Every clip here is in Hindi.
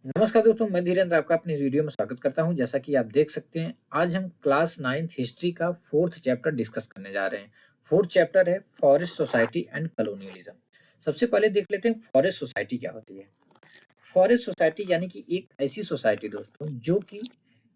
नमस्कार दोस्तों, मैं धीरेन्द्र आपका अपनी इस वीडियो में स्वागत करता हूं। जैसा कि आप देख सकते हैं, आज हम क्लास 9th हिस्ट्री का 4th चैप्टर डिस्कस करने जा रहे हैं। 4th चैप्टर है फॉरेस्ट सोसाइटी एंड कॉलोनियलिज्म। सबसे पहले देख लेते हैं फॉरेस्ट सोसाइटी क्या होती है। फॉरेस्ट सोसाइटी यानी कि एक ऐसी सोसाइटी दोस्तों जो कि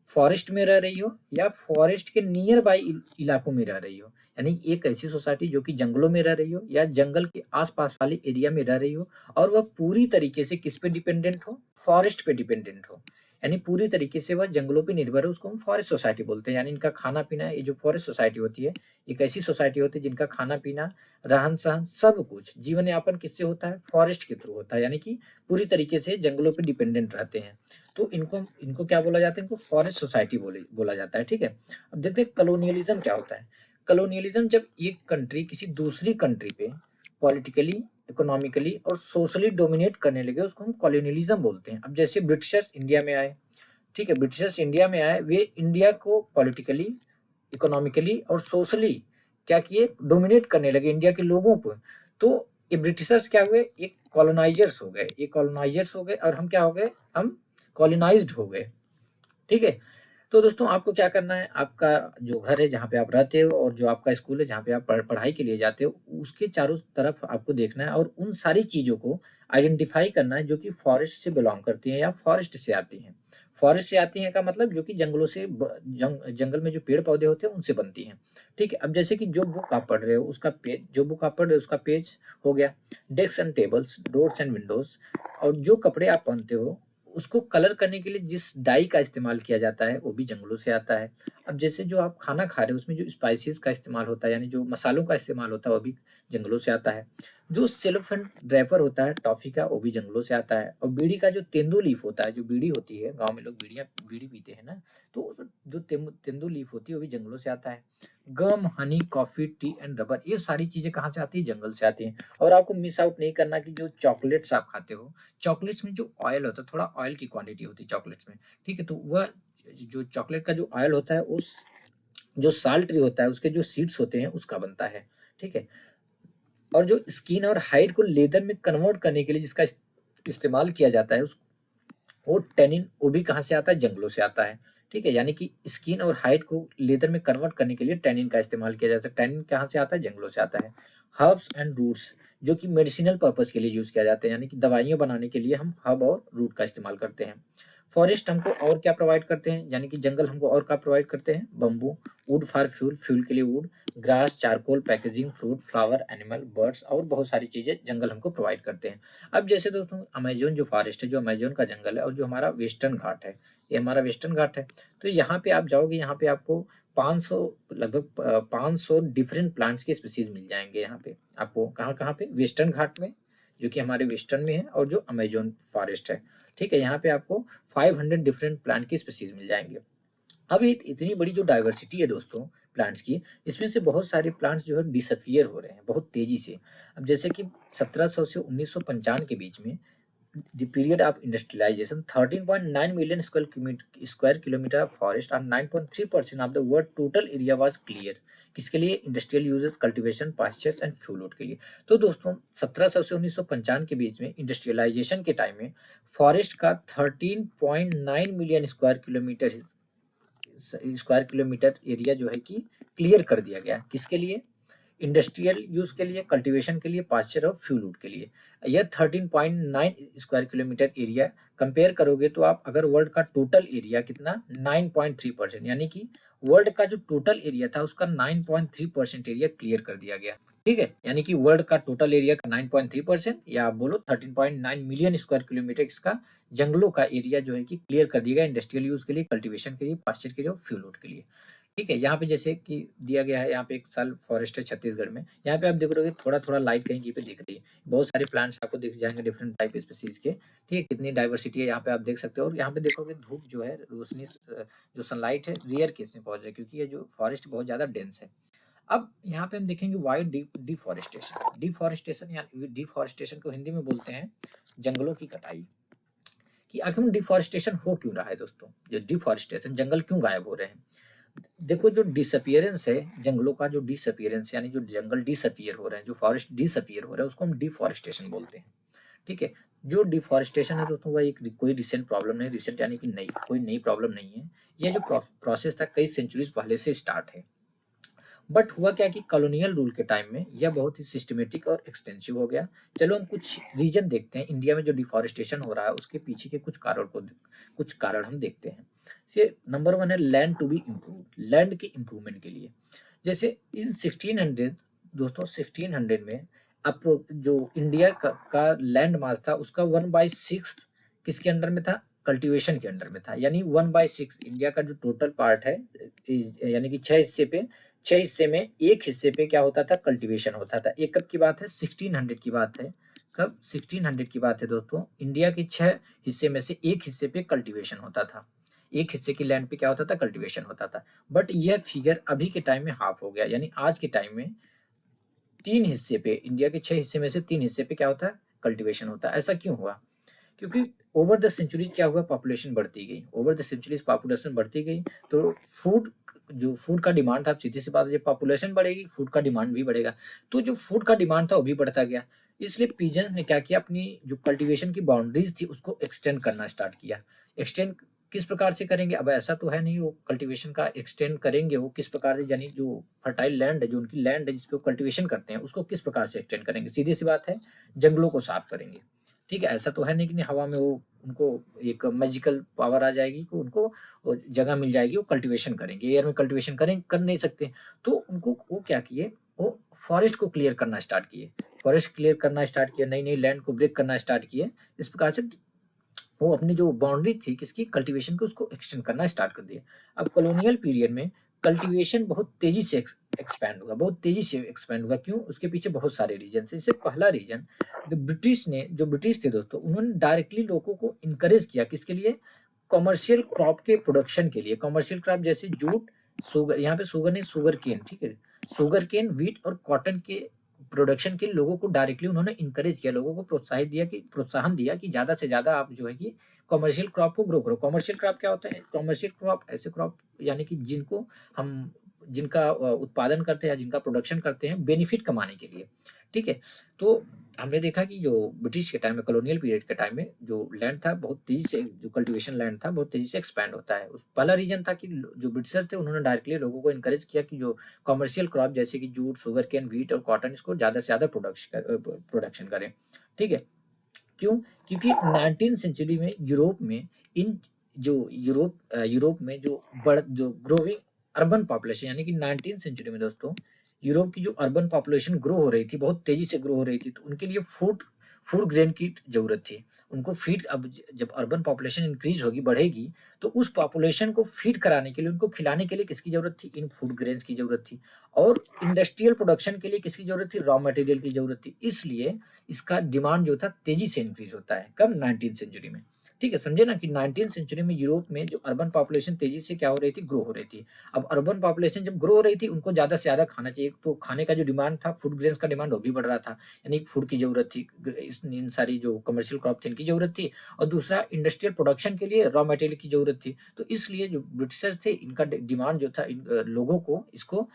फॉरेस्ट में रह रही हो या फॉरेस्ट के नियर बाई इलाकों में रह रही हो, यानी एक ऐसी सोसाइटी जो कि जंगलों में रह रही हो या जंगल के आसपास वाले एरिया में रह रही हो और वह पूरी तरीके से किस पे डिपेंडेंट हो, फॉरेस्ट पे डिपेंडेंट हो, यानी पूरी तरीके से वह जंगलों पे निर्भर है, उसको हम फॉरेस्ट सोसाइटी बोलते हैं। यानी इनका खाना पीना, ये जो फॉरेस्ट सोसाइटी होती है एक ऐसी सोसाइटी होती है जिनका खाना पीना, रहन सहन, सब कुछ जीवन यापन किससे होता है, फॉरेस्ट के थ्रू होता है, यानी कि पूरी तरीके से जंगलों पे डिपेंडेंट रहते हैं। तो इनको इनको क्या बोला जाता है, इनको फॉरेस्ट सोसाइटी बोला जाता है। ठीक है, अब देखते हैं कलोनियलिज्म क्या होता है। कलोनियलिज्म जब एक कंट्री किसी दूसरी कंट्री पे पॉलिटिकली, इकोनॉमिकली और सोशली डोमिनेट करने लगे, उसको हम कॉलोनियलिज्म बोलते हैं। अब जैसे ब्रिटिशर्स इंडिया में आए, ठीक है, ब्रिटिशर्स इंडिया में आए, वे इंडिया को पॉलिटिकली, इकोनॉमिकली और सोशली क्या किए, डोमिनेट करने लगे इंडिया के लोगों पर। तो ये ब्रिटिशर्स क्या हुए, एक कॉलोनाइजर्स हो गए, ये कॉलोनाइजर्स हो गए और हम क्या हो गए, हम कॉलोनाइज्ड हो गए। ठीक है, तो दोस्तों आपको क्या करना है, आपका जो घर है जहाँ पे आप रहते हो और जो आपका स्कूल है जहाँ पे आप पढ़ाई के लिए जाते हो, उसके चारों तरफ आपको देखना है और उन सारी चीज़ों को आइडेंटिफाई करना है जो कि फॉरेस्ट से बिलोंग करती हैं या फॉरेस्ट से आती हैं। फॉरेस्ट से आती हैं का मतलब जो कि जंगलों से जंगल में जो पेड़ पौधे होते हैं उनसे बनती हैं। ठीक है, अब जैसे कि जो बुक आप पढ़ रहे हो उसका पेज, जो बुक आप पढ़ रहे हो उसका पेज हो गया, desk and tables, doors and Windows, और जो कपड़े आप पहनते हो उसको कलर करने के लिए जिस डाई का इस्तेमाल किया जाता है वो भी जंगलों से आता है। अब जैसे जो आप खाना खा रहे हो उसमें जो स्पाइसेस का इस्तेमाल होता है, यानी जो मसालों का इस्तेमाल होता है, वो भी जंगलों से आता है। जो सेलोफेन ड्रैपर होता है टॉफी का, वो भी जंगलों से आता है। और बीड़ी का जो तेंदू लीफ होता है, जो बीड़ी होती है, गाँव में लोग बीड़ी पीते हैं ना, तो जो तेंदू लीफ होती है वो भी जंगलों से आता है। Gum, honey, coffee, tea and rubber, ये सारी चीजें कहाँ से आती है, जंगल से आती हैं। और आपको मिस आउट नहीं करना कि जो चॉकलेट्स आप खाते हो, चॉकलेट्स में जो ऑयल होता है, थोड़ा ऑयल की क्वांटिटी होती है चॉकलेट्स में। ठीक है, तो वह जो चॉकलेट का जो ऑयल होता है, उस जो साल ट्री होता है उसके जो सीड्स होते हैं उसका बनता है। ठीक है, और जो स्किन और हाइड को लेदर में कन्वर्ट करने के लिए जिसका इस्तेमाल किया जाता है, उस वो टेनिन, वो भी कहाँ से आता है, जंगलों से आता है। ठीक है, यानी कि स्किन और हाइड को लेदर में कन्वर्ट करने के लिए टेनिन का इस्तेमाल किया जाता है। टेनिन कहाँ से आता है, जंगलों से आता है। हर्ब्स एंड रूट्स, जो कि मेडिसिनल पर्पस के लिए यूज किया जाता है, यानी कि दवाइयाँ बनाने के लिए हम हर्ब और रूट का इस्तेमाल करते हैं। फॉरेस्ट हमको और क्या प्रोवाइड करते हैं, यानी कि जंगल हमको और क्या प्रोवाइड करते हैं, bamboo, would for fuel, fuel के लिए would, grass, charcoal, packaging, fruit, flower, animal, birds और बहुत सारी चीजें जंगल हमको प्रोवाइड करते हैं। अब जैसे दोस्तों अमेजोन जो फॉरेस्ट है, जो अमेजोन का जंगल है और जो हमारा वेस्टर्न घाट है, ये हमारा वेस्टर्न घाट है, तो यहाँ पे आप जाओगे, यहाँ पे आपको 500, लगभग 500 डिफरेंट प्लांट्स के स्पीसीज मिल जाएंगे। यहाँ पे आपको कहाँ कहाँ पे, वेस्टर्न घाट में जो कि हमारे वेस्टर्न में है, और जो अमेजोन फॉरेस्ट है। ठीक है, यहाँ पे आपको 500 डिफरेंट प्लांट की स्पीसीज मिल जाएंगे। अब ये इतनी बड़ी जो डाइवर्सिटी है दोस्तों प्लांट्स की, इसमें से बहुत सारे प्लांट्स जो है डिसअपियर हो रहे हैं बहुत तेजी से। अब जैसे कि 1700 से 1955 के बीच में, the period of industrialization, 13.9 million square kilometer of forest and 9.3% of the world total area was clear। किसके लिए, industrial uses, cultivation, pastures and fuel wood के लिए। तो दोस्तों 1700 से 1955 के बीच में इंडस्ट्रियलाइजेशन के टाइम में फॉरेस्ट का 13.9 मिलियन स्क्वायर किलोमीटर एरिया जो है कि क्लियर कर दिया गया। किसके लिए, इंडस्ट्रियल यूज के लिए, कल्टीवेशन के लिए, पास्चर और फ्यूल वुड के लिए। यह 13.9 स्क्वायर किलोमीटर एरिया कंपेयर करोगे तो आप, अगर वर्ल्ड का टोटल एरिया कितना, 9.3%, यानी कि वर्ल्ड का जो टोटल एरिया था उसका 9.3% एरिया क्लियर कर दिया गया। ठीक है, यानी कि वर्ल्ड का टोटल एरिया का 9.3%, या आप बोलो 13.9 मिलियन स्क्वायर किलोमीटर इसका जंगलों का एरिया जो है कि क्लियर कर दिया गया, इंडस्ट्रियल यूज के लिए, कल्टीवेशन के लिए, पास्चर के लिए और फ्यूल वुड के लिए। ठीक है, यहाँ पे जैसे कि दिया गया है, यहाँ पे एक साल फॉरेस्ट है छत्तीसगढ़ में, यहाँ पे आप देख रहे हो थोड़ा थोड़ा लाइट कहीं कहीं पे दिख रही है, बहुत सारे प्लांट्स आपको दिख जाएंगे डिफरेंट टाइप स्पीसीज के। ठीक है, कितनी डाइवर्सिटी है यहाँ पे आप देख सकते हो। और यहाँ पे देखोगे धूप जो है, रोशनी, जो सनलाइट है रेयर केस में पहुंच रहा है, क्योंकि ये जो फॉरेस्ट बहुत ज्यादा डेंस है। अब यहाँ पे हम देखेंगे वाई डिफॉरेस्टेशन। डिफॉरेस्टेशन या डिफॉरेस्टेशन को हिंदी में बोलते हैं जंगलों की कटाई। कि आखिर में डिफॉरेस्टेशन हो क्यों रहा है दोस्तों, ये डिफॉरेस्टेशन, जंगल क्यों गायब हो रहे हैं। देखो, जो डिसअपियरेंस है जंगलों का, जो डिसअपियरेंस यानी जो जंगल डिसअपियर हो रहे हैं, जो फॉरेस्ट डिसअपियर हो रहा है, उसको हम डिफॉरेस्टेशन बोलते हैं। ठीक है। जो डिफॉरेस्टेशन है दोस्तों वह एक कोई रिसेंट प्रॉब्लम नहीं, रिसेंट यानी कि नई कोई नई प्रॉब्लम नहीं है। यह जो प्रोसेस था कई सेंचुरीज पहले से स्टार्ट है। बट हुआ क्या कि कॉलोनियल रूल के टाइम में यह बहुत ही सिस्टमेटिक और एक्सटेंसिव हो गया। चलो हम कुछ रीजन देखते हैं इंडिया में जो डिफॉरेस्टेशन हो रहा है उसके पीछे के कुछ कारण हम देखते हैं। से नंबर वन है land to be improve, land के इम्प्रूवमेंट के लिए। जैसे इन 1600 दोस्तों 1600 में अप्रो जो इंडिया का लैंड मास था उसका 1/6 किसके अंडर में था, कल्टीवेशन के अंडर में था। यानी 1/6 इंडिया का जो टोटल पार्ट है यानी कि 6 हिस्से में एक हिस्से पे क्या होता था, कल्टीवेशन होता था। ये कब की बात है, 1600 की बात है। कब, 1600 की बात है दोस्तों। इंडिया के 6 हिस्से में से एक हिस्से पे कल्टीवेशन होता था, एक हिस्से की लैंड पे क्या होता था, कल्टीवेशन होता था। बट यह फिगर अभी के टाइम में हाफ हो गया, यानी आज के टाइम में 3 हिस्से पे, इंडिया के 6 हिस्से में से 3 हिस्से पे क्या होता है, कल्टीवेशन होता है। ऐसा क्यों हुआ, क्योंकि ओवर द सेंचुरीज क्या हुआ, पॉपुलेशन बढ़ती गई, ओवर द सेंचुरीज पॉपुलेशन बढ़ती गई, तो फूड का डिमांड था। सीधी सी बात है, जब पॉपुलेशन बढ़ेगी फूड का डिमांड भी बढ़ेगा, तो जो फूड का डिमांड था वो भी बढ़ता गया। इसलिए पीजन ने क्या किया, अपनी जो कल्टीवेशन की बाउंड्रीज थी उसको एक्सटेंड करना स्टार्ट किया। एक्सटेंड किस प्रकार से करेंगे, अब ऐसा तो है नहीं वो कल्टीवेशन का एक्सटेंड करेंगे, वो किस प्रकार से, यानी जो फर्टाइल लैंड है, जो उनकी लैंड है जिसपे कल्टीवेशन करते हैं, उसको किस प्रकार से एक्सटेंड करेंगे, सीधी सी बात है, जंगलों को साफ करेंगे। ठीक है, ऐसा तो है नहीं कि हवा में वो उनको एक मैजिकल पावर आ जाएगी कि उनको जगह मिल जाएगी, वो कल्टीवेशन करेंगे, एयर में कल्टीवेशन कर नहीं सकते। तो उनको वो क्या किए, वो फॉरेस्ट को क्लियर करना स्टार्ट किए, फॉरेस्ट क्लियर करना स्टार्ट किया, नई नई लैंड को ब्रेक करना स्टार्ट किए। इस प्रकार से वो अपनी जो बाउंड्री थी किसकी, कल्टीवेशन की, उसको एक्सटेंड करना स्टार्ट कर दिया। अब कॉलोनियल पीरियड में कल्टीवेशन बहुत तेजी से एक्सपैंड हुआ, बहुत तेजी से एक्सपैंड हुआ। क्यों, उसके पीछे बहुत सारे रीजन थे। जैसे पहला रीजन, जो ब्रिटिश थे दोस्तों, उन्होंने डायरेक्टली लोगों को इनकरेज किया, किसके लिए, कॉमर्शियल क्रॉप के प्रोडक्शन के लिए। कॉमर्शियल क्रॉप जैसे जूट, शुगर, यहाँ पे शुगर नहीं, शुगर केन, ठीक है, शुगर केन, व्हीट और कॉटन के प्रोडक्शन के लोगों को डायरेक्टली उन्होंने इनकरेज किया, लोगों को प्रोत्साहन दिया कि ज्यादा से ज्यादा आप जो है कि कॉमर्शियल क्रॉप को ग्रो करो। कॉमर्शियल क्रॉप क्या होता है, कॉमर्शियल क्रॉप ऐसे क्रॉप यानी कि हम जिनका उत्पादन करते हैं या जिनका प्रोडक्शन करते हैं बेनिफिट कमाने के लिए। ठीक है, तो हमने देखा कि जो ब्रिटिश के टाइम में, कॉलोनियल पीरियड के टाइम में जो लैंड था बहुत तेजी से, जो कल्टीवेशन लैंड था बहुत तेजी से एक्सपैंड होता है। पहला रीजन था कि जो ब्रिटिशर थे उन्होंने डायरेक्टली लोगों को इनकरेज किया कि जो कॉमर्शियल क्रॉप जैसे कि जूट, शुगर केन, व्हीट और कॉटन, इसको ज्यादा से ज्यादा प्रोडक्शन करें। ठीक है, क्यों, क्योंकि 19th सेंचुरी में यूरोप में इन जो यूरोप में जो ग्रोविंग अर्बन पॉपुलेशन, यानी कि 19th सेंचुरी में दोस्तों यूरोप की जो अर्बन पॉपुलेशन ग्रो हो रही थी, बहुत तेजी से ग्रो हो रही थी, तो उनके लिए फूड फूड ग्रेन की जरूरत थी। उनको फीड, अब जब अर्बन पॉपुलेशन इंक्रीज होगी, बढ़ेगी, तो उस पॉपुलेशन को फीड कराने के लिए, उनको खिलाने के लिए किसकी जरूरत थी, इन फूड ग्रेन्स की जरूरत थी। और इंडस्ट्रियल प्रोडक्शन के लिए किसकी जरूरत थी, रॉ मटेरियल की जरूरत थी। इसलिए इसका डिमांड जो था तेजी से इंक्रीज होता है, कब, 19th सेंचुरी में। ठीक है, समझे ना कि 19th सेंचुरी में यूरोप में जो अर्बन पॉपुलेशन तेजी से क्या हो रही थी, ग्रो हो रही थी। अब अर्बन पॉपुलेशन जब ग्रो हो रही थी, उनको ज्यादा से ज्यादा खाना चाहिए, तो खाने का जो डिमांड था, फूड ग्रेन्स का डिमांड वो भी बढ़ रहा था, यानी फूड की जरूरत थी, इन सारी जो कमर्शियल क्रॉप थी इनकी जरूरत थी। और दूसरा, इंडस्ट्रियल प्रोडक्शन के लिए रॉ मटेरियल की जरूरत थी। तो इसलिए जो ब्रिटिशर थे, इनका डिमांड जो था, लोगों को इसको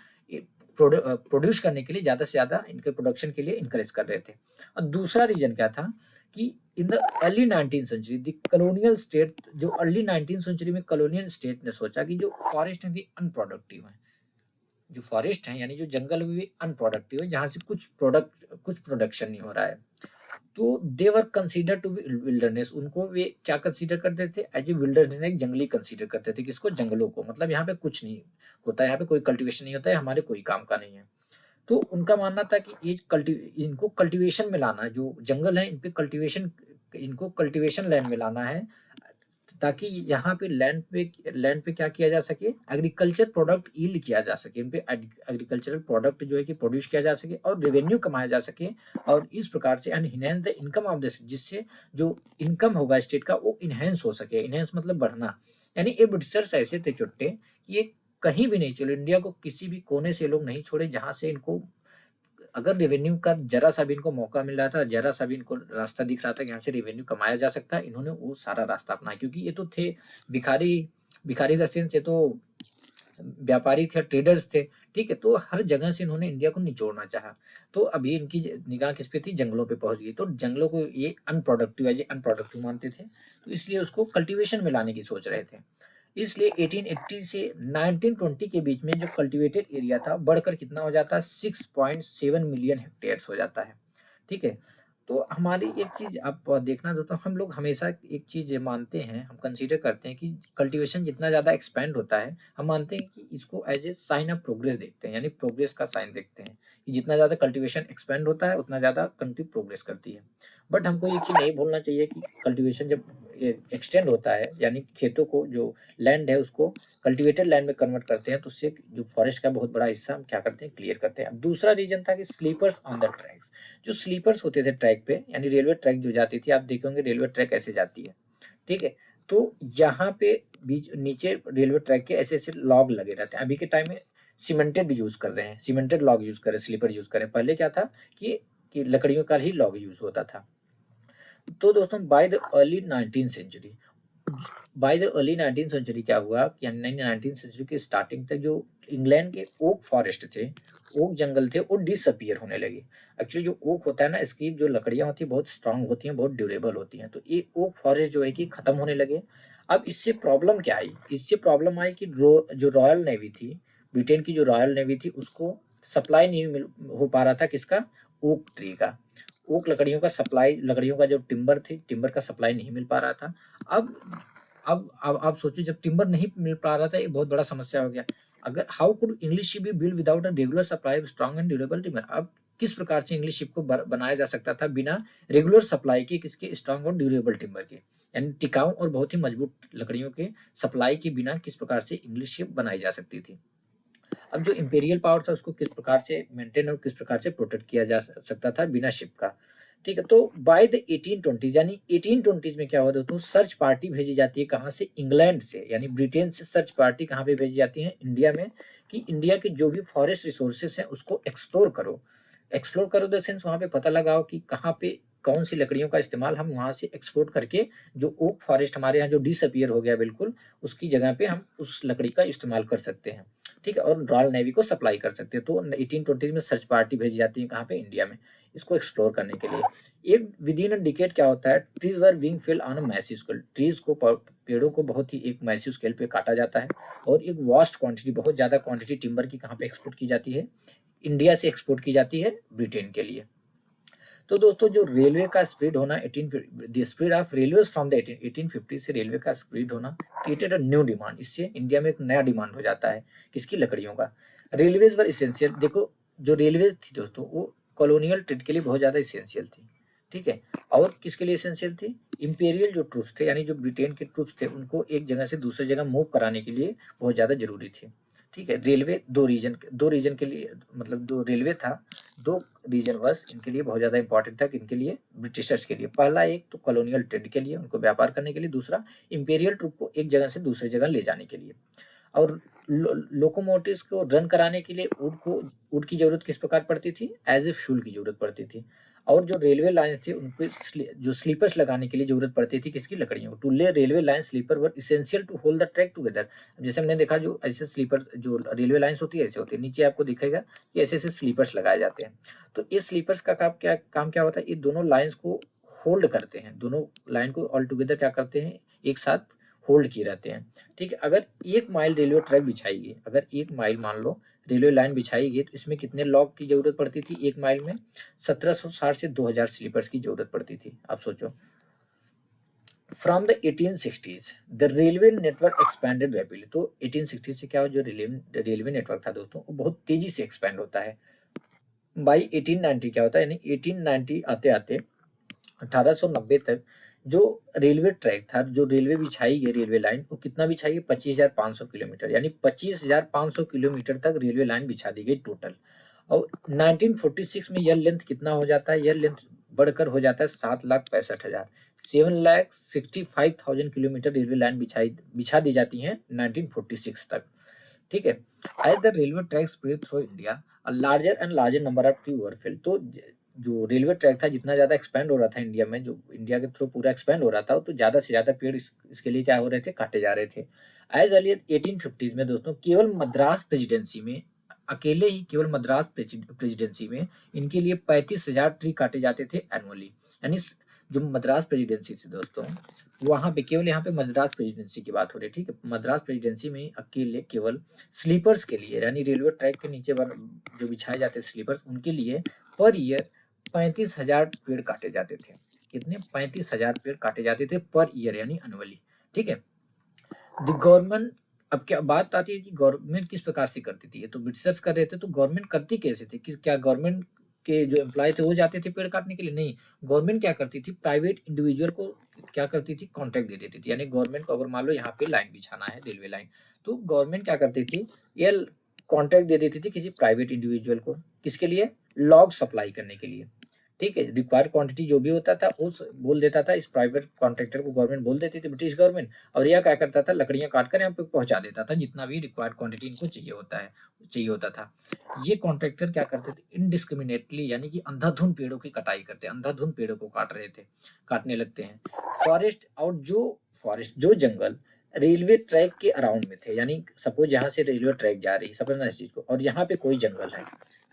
प्रोड्यूस करने के लिए, ज्यादा से ज्यादा इनके प्रोडक्शन के लिए इनकरेज कर रहे थे। और दूसरा रीजन क्या था कि in the early 19th century the colonial state, जो अर्ली 19th सेंचुरी में कॉलोनियल स्टेट ने सोचा कि जो फॉरेस्ट है वे अनप्रोडक्टिव है, जो फॉरेस्ट है यानी जो जंगल है वे अनप्रोडक्टिव है, जहां से कुछ प्रोडक्शन नहीं हो रहा है। तो दे वर कंसीडर टू बी विल्डरनेस, उनको वे क्या कंसीडर करते थे, एज ए विल्डरनेस, एक जंगली कंसीडर करते थे। किसको, जंगलों को, मतलब यहाँ पे कुछ नहीं होता है, यहाँ पे कोई कल्टीवेशन नहीं होता है, हमारे कोई काम का नहीं है। तो उनका मानना था कि इनको कल्टीवेशन में लाना है, जो जंगल है इन पे कल्टीवेशन, इनको कल्टीवेशन लैंड में लाना है, ताकि यहाँ पे लैंड पे क्या किया जा सके, एग्रीकल्चर प्रोडक्ट यील्ड किया जा सके, इन पे एग्रीकल्चरल प्रोडक्ट जो है कि प्रोड्यूस किया जा सके और रेवेन्यू कमाया जा सके। और इस प्रकार से enhance the income of the state, जिससे जो इनकम होगा स्टेट का वो इनहेंस हो सके। इनहेंस मतलब बढ़ना। यानी ये ब्रिटिशर्स ऐसे थे चुट्टे कि ये कहीं भी नहीं चले, इंडिया को किसी भी कोने से लोग नहीं छोड़े जहां से इनको, अगर रेवेन्यू का जरा सा भी इनको मौका मिल रहा था, जरा सा भी इनको रास्ता दिख रहा था कि यहाँ से रेवेन्यू कमाया जा सकता है, इन्होंने वो सारा रास्ता अपनाया। क्योंकि ये तो थे भिखारी, भिखारी द सेंस, ये तो व्यापारी थे, ट्रेडर्स थे, ठीक है। तो हर जगह से इन्होंने इंडिया को निचोड़ना चाहा। तो अभी इनकी निगाह किस पे थी, जंगलों पे पहुंच गई। तो जंगलों को ये अनप्रोडक्टिव मानते थे, तो इसलिए उसको कल्टीवेशन में लाने की सोच रहे थे। इसलिए 1880 से 1920 के बीच में जो कल्टीवेटेड एरिया था बढ़कर कितना हो जाता है, 6.7 मिलियन हेक्टेयर्स हो जाता है, ठीक है। तो हमारी एक चीज आप देखना दोस्तों, हम लोग हमेशा एक चीज ये मानते हैं, हम कंसीडर करते हैं कि कल्टीवेशन जितना ज्यादा एक्सपेंड होता है, हम मानते हैं कि इसको as a sign of progress देखते हैं, यानी प्रोग्रेस का साइन देखते हैं कि जितना ज्यादा कल्टीवेशन एक्सपेंड होता है उतना ज्यादा कंट्री प्रोग्रेस करती है। बट हमको एक चीज नहीं भूलना चाहिए कि कल्टीवेशन जब एक्सटेंड होता है, यानी खेतों को, जो लैंड है उसको कल्टीवेटेड लैंड में कन्वर्ट करते हैं, तो उससे जो फॉरेस्ट का बहुत बड़ा हिस्सा हम क्या करते हैं, क्लियर करते हैं। अब दूसरा रीजन था कि स्लीपर्स ऑन द ट्रैक्स, जो स्लीपर्स होते थे ट्रैक पे, यानी रेलवे ट्रैक जो जाती थी, आप देखेंगे रेलवे ट्रैक ऐसे जाती है, ठीक है। तो यहाँ पे बीच नीचे रेलवे ट्रैक के ऐसे ऐसे लॉग लगे रहते हैं। अभी के टाइम में सीमेंटेड यूज कर रहे हैं, सीमेंटेड लॉग यूज कर रहे हैं, स्लीपर यूज कर रहे हैं। पहले क्या था कि लकड़ियों का ही लॉग यूज होता था। तो दोस्तों by the early 19th century, क्या हुआ, यानी 19th सेंचुरी की स्टार्टिंग तक जो इंग्लैंड के ओक फॉरेस्ट थे, ओक जंगल थे, वो डिसअपियर होने लगे। एक्चुअली जो ओक होता है ना, इसकी जो लकड़ियां होती है बहुत स्ट्रांग होती हैं, बहुत ड्यूरेबल होती हैं। तो ये ओक फॉरेस्ट जो है कि खत्म होने लगे। अब इससे प्रॉब्लम क्या आई, इससे प्रॉब्लम आई कि जो रॉयल नेवी थी, ब्रिटेन की जो रॉयल नेवी थी, उसको सप्लाई नहीं मिल हो पा रहा था, किसका, ओक ट्री का, ओक लकड़ियों का सप्लाई, लकड़ियों का जो टिम्बर का सप्लाई नहीं मिल पा रहा था। अब आप सोचिए, जब टिम्बर नहीं मिल पा रहा था, एक बहुत बड़ा समस्या हो गया। अगर how could English ship be build without a regular supply of strong and durable timber, अब किस प्रकार से इंग्लिश शिप को बनाया जा सकता था बिना रेगुलर सप्लाई के, किसके, स्ट्रॉन्ग और ड्यूरेबल टिम्बर के, यानी टिकाऊ और बहुत ही मजबूत लकड़ियों के सप्लाई के बिना किस प्रकार से इंग्लिश शिप बनाई जा सकती थी। अब जो इंपेरियल पावर था उसको किस प्रकार से मेंटेन और किस प्रकार से प्रोटेक्ट किया जा सकता था बिना शिप का, ठीक है। तो बाय द 1820, यानी 1820 में क्या हुआ दोस्तों, सर्च पार्टी भेजी जाती है, कहाँ से, इंग्लैंड से, यानी ब्रिटेन से सर्च पार्टी कहाँ पे भेजी जाती है, इंडिया में, कि इंडिया के जो भी फॉरेस्ट रिसोर्सेस हैं उसको एक्सप्लोर करो। एक्सप्लोर करो द सेंस, वहाँ पे पता लगाओ कि कहाँ पे कौन सी लकड़ियों का इस्तेमाल हम वहाँ से एक्सपोर्ट करके, जो ओक फॉरेस्ट हमारे यहाँ जो डिसअपियर हो गया बिल्कुल, उसकी जगह पे हम उस लकड़ी का इस्तेमाल कर सकते हैं, ठीक है, और रॉयल नेवी को सप्लाई कर सकते हैं। तो 1820 में सर्च पार्टी भेजी जाती है, कहाँ पे, इंडिया में, इसको एक्सप्लोर करने के लिए। एक विदिन अ डिकेड क्या होता है, trees were being fell on a massive scale, trees को, पेड़ों को बहुत ही एक मैसिव स्केल पे काटा जाता है, और एक वास्ट क्वांटिटी, बहुत ज्यादा क्वांटिटी टिम्बर की कहाँ पे एक्सपोर्ट की जाती है, इंडिया से एक्सपोर्ट की जाती है ब्रिटेन के लिए। तो दोस्तों जो रेलवे का स्प्रेड होना, the spread of railways from the 1850 से रेलवे का स्प्रेड होना क्रिएटेड अ न्यू डिमांड, इससे इंडिया में एक नया डिमांड हो जाता है, किसकी, लकड़ियों का। रेलवेज वर इसेंशियल, देखो जो रेलवेज थी दोस्तों, वो कॉलोनियल ट्रेड के लिए बहुत ज़्यादा इसेंशियल थी, ठीक है। और किसके लिए इसेंशियल थी, इंपेरियल जो ट्रूप्स थे, यानी जो ब्रिटेन के ट्रूप्स थे, उनको एक जगह से दूसरी जगह मूव कराने के लिए बहुत ज़्यादा जरूरी थी, ठीक है। रेलवे दो रीजन के लिए, मतलब दो रेलवे था, दो रीजन बस इनके लिए बहुत ज़्यादा इंपॉर्टेंट था, किनके लिए, ब्रिटिशर्स के लिए। पहला एक तो कॉलोनियल ट्रेड के लिए, उनको व्यापार करने के लिए, दूसरा इंपेरियल ट्रूप को एक जगह से दूसरी जगह ले जाने के लिए। और लोकोमोटिव्स को रन कराने के लिए ऊँट की जरूरत किस प्रकार पड़ती थी, एज ए फ्यूल की जरूरत पड़ती थी। और जो रेलवे लाइन थी उन पे जो स्लीपर्स लगाने के लिए जरूरत पड़ती थी, किसकी, लकड़ियों। To lay railway line sleeper were essential to hold the track together. जैसे हमने देखा, जो ऐसे स्लीपर, जो रेलवे लाइन्स होती है ऐसे होती है, नीचे आपको दिखेगा कि ऐसे ऐसे स्लीपर्स लगाए जाते हैं। तो इस स्लीपर्स का काम क्या होता है, ये दोनों लाइन्स को होल्ड करते हैं, दोनों लाइन को ऑल टुगेदर क्या करते हैं, एक साथ होल्ड किए रहते हैं, ठीक है। अगर 1 माइल रेलवे ट्रैक बिछाई गई, अगर 1 माइल मान लो रेलवे लाइन बिछाई गई, तो इसमें कितने लॉग की जरूरत पड़ती थी, 1 माइल में 1760 से 2000 स्लीपर्स की जरूरत पड़ती थी, आप सोचो। From the 1860s the railway network expanded rapidly, तो 1860 से क्या हो, जो रेलवे नेटवर्क था दोस्तों, वो बहुत तेजी से एक्सपैंड होता है। बाई 1890 क्या होता है, यानी 1890 आते आते 1890 तक जो रेलवे ट्रैक था, जो रेलवे बिछाई गई रेलवे लाइन, वो कितना बिछाई गई, 25,500 किलोमीटर, यानी 25,500 किलोमीटर तक रेलवे लाइन बिछा दी गई टोटल। और 1946 में यह लेंथ कितना हो जाता है, यह लेंथ बढ़कर हो जाता है 7,65,000, 7,65,000 किलोमीटर रेलवे लाइन बिछा दी जाती है 1946 तक, ठीक है। As the railway track spread through India, larger and larger number of tree were felled, तो जो रेलवे ट्रैक था जितना ज़्यादा एक्सपेंड हो रहा था इंडिया में, जो इंडिया के थ्रू पूरा एक्सपेंड हो रहा था, तो ज़्यादा से ज़्यादा पेड़ इसके लिए क्या हो रहे थे, काटे जा रहे थे। एज अर्ली 1850s में दोस्तों केवल मद्रास प्रेसिडेंसी में, अकेले ही केवल मद्रास प्रेसिडेंसी में इनके लिए 35,000 ट्री काटे जाते थे एनुअली। यानी जो मद्रास प्रेसिडेंसी थी दोस्तों, वहाँ पे केवल, यहाँ पे मद्रास प्रेसिडेंसी की बात हो रही है, ठीक है। मद्रास प्रेसिडेंसी में अकेले केवल स्लीपर्स के लिए, यानी रेलवे ट्रैक के नीचे जो बिछाए जाते स्लीपर्स, उनके लिए पर ईयर 35,000 पेड़ काटे जाते थे। कितने? 35,000 पेड़ काटे जाते थे पर ईयर, यानी एनुअली, ठीक है। द गवर्नमेंट, अब क्या बात आती है कि गवर्नमेंट किस प्रकार से करती थी, ये तो ब्रिटिशर्स कर रहे थे, तो गवर्नमेंट करती कैसे थी? कि क्या गवर्नमेंट के जो एम्प्लॉय थे वो जाते थे पेड़ काटने के लिए? नहीं, गवर्नमेंट क्या करती थी, प्राइवेट इंडिविजुअल को क्या करती थी, कॉन्ट्रैक्ट दे देती थी। यानी गवर्नमेंट को अगर मान लो यहाँ पे लाइन बिछाना है, रेलवे लाइन, तो गवर्नमेंट क्या करती थी, ये कॉन्ट्रैक्ट दे देती थी किसी प्राइवेट इंडिविजुअल को, किसके लिए? लॉग सप्लाई करने के लिए, ठीक है। रिक्वायर्ड क्वांटिटी जो भी होता था उस बोल देता था, इस प्राइवेट कॉन्ट्रैक्टर को गवर्नमेंट बोल देती थी, ब्रिटिश गवर्नमेंट, और यह क्या करता था, लकड़ियां काटकर यहाँ पे पहुंचा देता था, जितना भी रिक्वायर्ड क्वांटिटी इनको चाहिए होता था। ये कॉन्ट्रैक्टर क्या करते थे, इनडिस्क्रिमिनेटली, यानी कि अंधाधुंध पेड़ों की कटाई करते, अंधाधुंध पेड़ों को काट रहे थे, काटने लगते हैं। फॉरेस्ट जो जंगल रेलवे ट्रैक के अराउंड में थे, यानी सपोज यहाँ से रेलवे ट्रैक जा रही है, समझना इस चीज को, और यहाँ पे कोई जंगल है,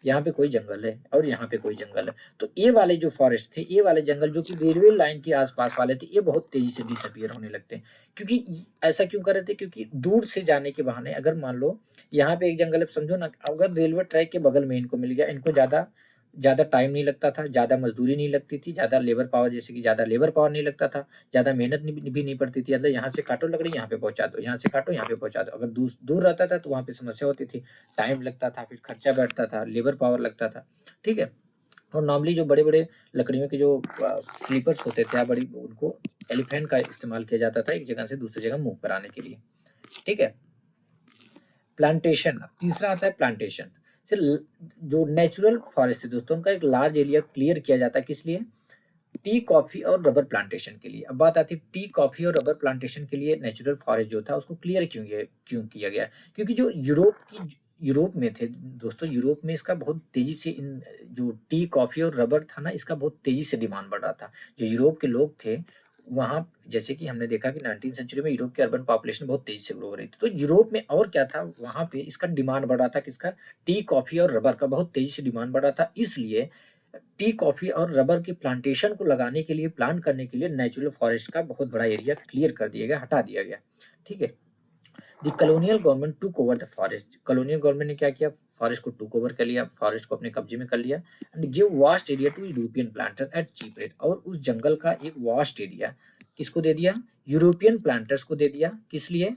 यहाँ पे कोई जंगल है और यहाँ पे कोई जंगल है, तो ये वाले जो फॉरेस्ट थे, ये वाले जंगल जो कि रेलवे लाइन के आसपास वाले थे, ये बहुत तेजी से डिसअपियर होने लगते हैं। क्योंकि ऐसा क्यों कर रहे थे? क्योंकि दूर से जाने के बहाने, अगर मान लो यहाँ पे एक जंगल है, समझो ना, अगर रेलवे ट्रैक के बगल में इनको मिल गया, इनको ज्यादा ज़्यादा टाइम नहीं लगता था, ज़्यादा मजदूरी नहीं लगती थी, ज़्यादा लेबर पावर, जैसे कि ज़्यादा लेबर पावर नहीं लगता था, ज़्यादा मेहनत भी नहीं पड़ती थी। मतलब यहाँ से काटो लकड़ी, यहाँ पे पहुँचा दो, यहाँ से काटो, यहाँ पे पहुँचा दो। अगर दूर रहता था तो वहाँ पे समस्या होती थी, टाइम लगता था, फिर खर्चा बैठता था, लेबर पावर लगता था, ठीक है। और नॉर्मली जो बड़े बड़े लकड़ियों के जो स्लीपर्स होते थे, बड़ी उनको एलिफेंट का इस्तेमाल किया जाता था एक जगह से दूसरी जगह मूव कराने के लिए, ठीक है। प्लांटेशन, तीसरा आता है प्लांटेशन। जो नेचुरल फॉरेस्ट है दोस्तों, उनका एक लार्ज एरिया क्लियर किया जाता है, किस लिए? टी, कॉफी और रबर प्लांटेशन के लिए। अब बात आती है टी, कॉफी और रबर प्लांटेशन के लिए नेचुरल फॉरेस्ट जो था उसको क्लियर क्यों किया गया? क्योंकि जो यूरोप में थे दोस्तों, यूरोप में इसका बहुत तेजी से, इन जो टी, कॉफी और रबर था ना, इसका बहुत तेजी से डिमांड बढ़ रहा था। जो यूरोप के लोग थे वहाँ, जैसे कि हमने देखा कि 19वीं सेंचुरी में यूरोप की अर्बन पॉपुलेशन बहुत तेजी से ग्रो हो रही थी, तो यूरोप में और क्या था, वहाँ पे इसका डिमांड बढ़ रहा था, किसका? टी, कॉफी और रबर का बहुत तेजी से डिमांड बढ़ रहा था। इसलिए टी, कॉफी और रबर की प्लांटेशन को लगाने के लिए, प्लान करने के लिए नेचुरल फॉरेस्ट का बहुत बड़ा एरिया क्लियर कर दिया गया, हटा दिया गया, ठीक है। The colonial government took over the forest. Colonial government ने क्या किया? फॉरेस्ट को टूक ओवर कर लिया, फॉरेस्ट को अपने कब्जे में कर लिया, and give vast area to European planters at cheap rate. और उस जंगल का एक वास्ट एरिया किसको दे दिया? यूरोपियन प्लांटर्स को दे दिया। किस लिए?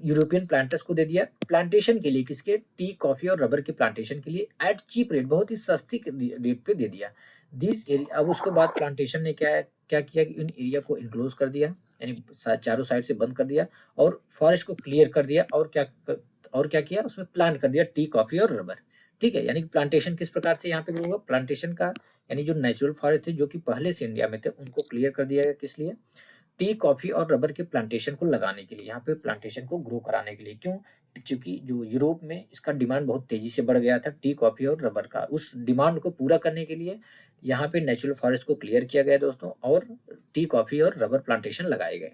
यूरोपियन प्लांटर्स को दे दिया प्लांटेशन के लिए, किसके? टी, कॉफी और रबर के प्लांटेशन के लिए, एट चीप रेट, बहुत ही सस्ती रेट पे दे दिया। दिस एरिया, अब उसके बाद प्लांटेशन ने क्या किया कि इन एरिया को इनक्लोज कर दिया, यानी चारों साइड से बंद कर दिया, और फॉरेस्ट को क्लियर कर दिया, और क्या किया? उसमें प्लांट कर दिया टी, कॉफी और रबर, ठीक है। यानी कि प्लांटेशन किस प्रकार से यहाँ पे ग्रो हुआ? प्लांटेशन का, यानी जो नेचुरल फॉरेस्ट थे जो कि पहले से इंडिया में थे, उनको क्लियर कर दिया गया, किस लिए? टी, कॉफी और रबर के प्लांटेशन को लगाने के लिए, यहाँ पे प्लांटेशन को ग्रो कराने के लिए। क्यों? क्योंकि जो यूरोप में इसका डिमांड बहुत तेजी से बढ़ गया था, टी, कॉफी और रबर का। उस डिमांड को पूरा करने के लिए यहाँ पे नेचुरल फॉरेस्ट को क्लियर किया गया दोस्तों, और टी, कॉफी और रबर प्लांटेशन लगाए गए।